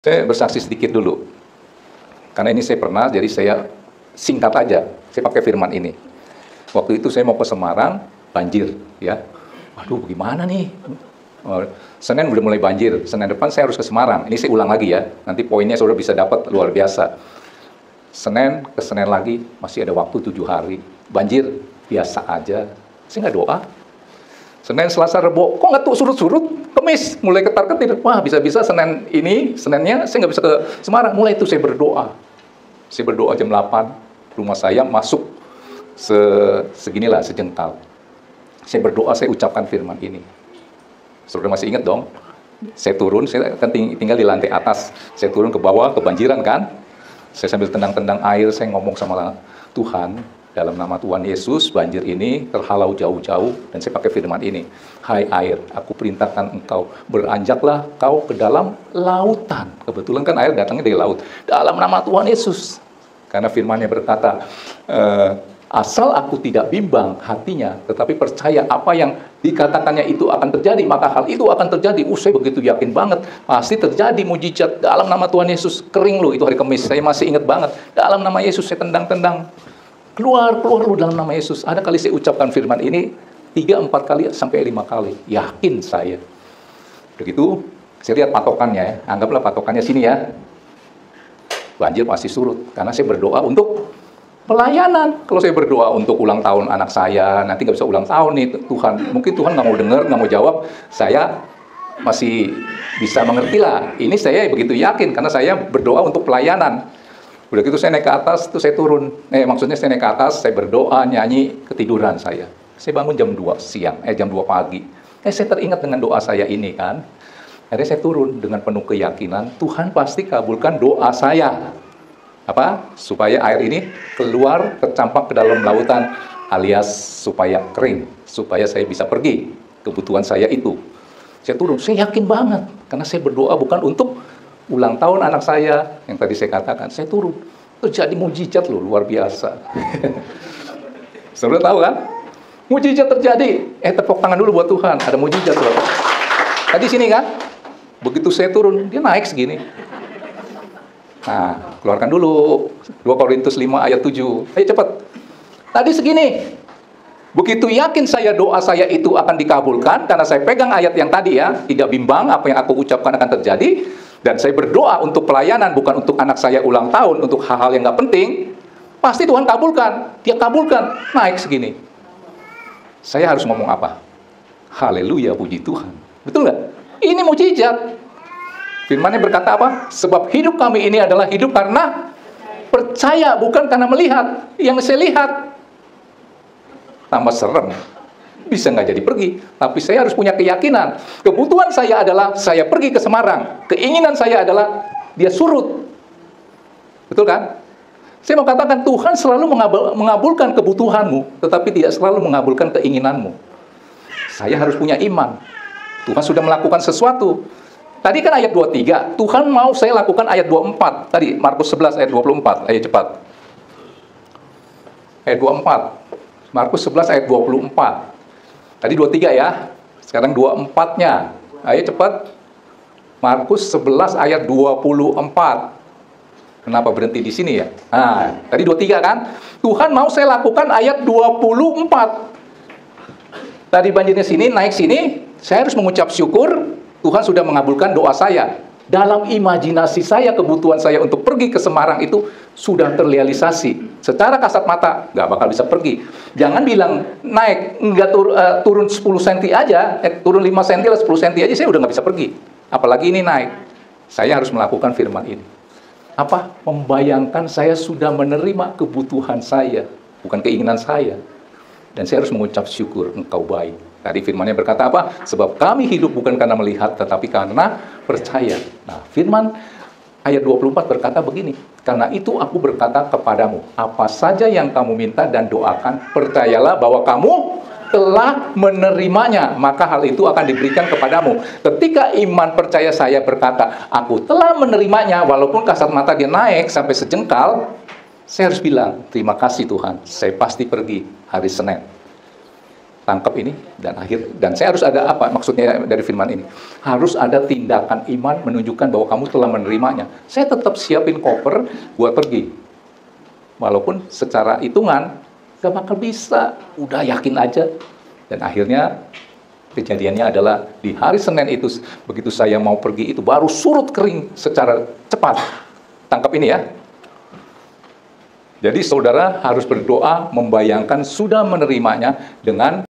Saya bersaksi sedikit dulu. Karena ini saya pernah, jadi saya singkat aja. Saya pakai firman ini. Waktu itu saya mau ke Semarang, banjir, ya. Waduh, gimana nih? Senin udah mulai banjir. Senin depan saya harus ke Semarang. Ini saya ulang lagi ya. Nanti poinnya saudara bisa dapat luar biasa. Senin ke Senin lagi, masih ada waktu 7 hari. Banjir, biasa aja. Saya nggak doa. Senin, Selasa, Rebo, kok nggak tuh surut-surut? Kemis, mulai ketar-ketir. Wah, bisa-bisa Seninnya saya nggak bisa ke Semarang. Mulai itu saya berdoa. Saya berdoa jam 8, rumah saya masuk seginilah, sejengkal. Saya berdoa, saya ucapkan firman ini. Saudara masih ingat dong? Saya turun, saya kan tinggal di lantai atas. Saya turun ke bawah, kebanjiran kan? Saya sambil tendang-tendang air, saya ngomong sama Tuhan, dalam nama Tuhan Yesus, banjir ini terhalau jauh-jauh, dan saya pakai firman ini. Hai air, aku perintahkan engkau, beranjaklah kau ke dalam lautan. Kebetulan kan air datangnya dari laut. Dalam nama Tuhan Yesus. Karena firmannya berkata, asal aku tidak bimbang hatinya, tetapi percaya apa yang dikatakannya itu akan terjadi, maka hal itu akan terjadi. Saya begitu yakin banget, pasti terjadi mujizat dalam nama Tuhan Yesus. Kering loh, itu hari Kamis, saya masih ingat banget. Dalam nama Yesus, saya tendang-tendang. Keluar lu dalam nama Yesus. Ada kali saya ucapkan firman ini 3-4 kali sampai 5 kali. Yakin saya. Begitu, saya lihat patokannya ya. Anggaplah patokannya sini ya. Banjir pasti surut. Karena saya berdoa untuk pelayanan. Kalau saya berdoa untuk ulang tahun anak saya, nanti nggak bisa ulang tahun nih Tuhan. Mungkin Tuhan nggak mau dengar, nggak mau jawab. Saya masih bisa mengerti lah. Ini saya begitu yakin karena saya berdoa untuk pelayanan. Udah gitu saya naik ke atas, terus saya turun. Maksudnya saya naik ke atas, saya berdoa, nyanyi, ketiduran saya. Saya bangun jam 2 siang, jam 2 pagi. Saya teringat dengan doa saya ini kan. Akhirnya saya turun dengan penuh keyakinan, Tuhan pasti kabulkan doa saya. Apa? Supaya air ini keluar, tercampak ke dalam lautan, alias supaya kering. Supaya saya bisa pergi. Kebutuhan saya itu. Saya turun, saya yakin banget. Karena saya berdoa bukan untuk ulang tahun anak saya, yang tadi saya katakan, saya turun. Terjadi mujizat loh, luar biasa. Saudara tahu kan? Mujizat terjadi. Tepuk tangan dulu buat Tuhan, ada mujizat loh. Tadi sini kan? Begitu saya turun, dia naik segini. Nah, keluarkan dulu 2 Korintus 5 ayat 7. Ayo cepat. Tadi segini. Begitu yakin saya doa saya itu akan dikabulkan, karena saya pegang ayat yang tadi ya, tidak bimbang apa yang aku ucapkan akan terjadi. Dan saya berdoa untuk pelayanan, bukan untuk anak saya ulang tahun, untuk hal-hal yang nggak penting. Pasti Tuhan kabulkan. Dia kabulkan. Naik segini. Saya harus ngomong apa? Haleluya, puji Tuhan. Betul nggak? Ini mujizat. Firman-Nya berkata apa? Sebab hidup kami ini adalah hidup karena percaya, bukan karena melihat. Yang saya lihat tambah serem. Bisa nggak jadi pergi, tapi saya harus punya keyakinan. Kebutuhan saya adalah saya pergi ke Semarang. Keinginan saya adalah dia surut. Betul kan? Saya mau katakan Tuhan selalu mengabulkan kebutuhanmu, tetapi tidak selalu mengabulkan keinginanmu. Saya harus punya iman. Tuhan sudah melakukan sesuatu. Tadi kan ayat 23, Tuhan mau saya lakukan ayat 24. Tadi Markus 11 ayat 24. Ayo cepat. Ayat 24. Markus 11 ayat 24. Tadi 23 ya, sekarang 24-nya. Ayo cepat. Markus 11 ayat 24. Kenapa berhenti di sini ya? Nah, tadi 23 kan? Tuhan mau saya lakukan ayat 24. Tadi banjirnya sini, naik sini. Saya harus mengucap syukur, Tuhan sudah mengabulkan doa saya. Dalam imajinasi saya, kebutuhan saya untuk pergi ke Semarang itu sudah terrealisasi. Secara kasat mata, nggak bakal bisa pergi. Jangan bilang naik, nggak turun 10 cm aja, turun 5 cm lah 10 cm aja, saya udah nggak bisa pergi. Apalagi ini naik. Saya harus melakukan firman ini. Apa? Membayangkan saya sudah menerima kebutuhan saya, bukan keinginan saya. Dan saya harus mengucap syukur, engkau baik. Tadi firman-Nya berkata apa? Sebab kami hidup bukan karena melihat, tetapi karena percaya. Nah, firman ayat 24 berkata begini. Karena itu aku berkata kepadamu, apa saja yang kamu minta dan doakan, percayalah bahwa kamu telah menerimanya, maka hal itu akan diberikan kepadamu. Ketika iman percaya saya berkata, aku telah menerimanya, walaupun kasat mata dia naik sampai sejengkal, saya harus bilang, terima kasih Tuhan, saya pasti pergi hari Senin. tangkap ini, dan saya harus ada apa maksudnya dari firman ini? Harus ada tindakan iman menunjukkan bahwa kamu telah menerimanya. Saya tetap siapin koper buat pergi. Walaupun secara hitungan gak bakal bisa, udah yakin aja. Dan akhirnya kejadiannya adalah di hari Senin itu, begitu saya mau pergi itu baru surut kering secara cepat. Tangkap ini ya. Jadi saudara harus berdoa membayangkan sudah menerimanya dengan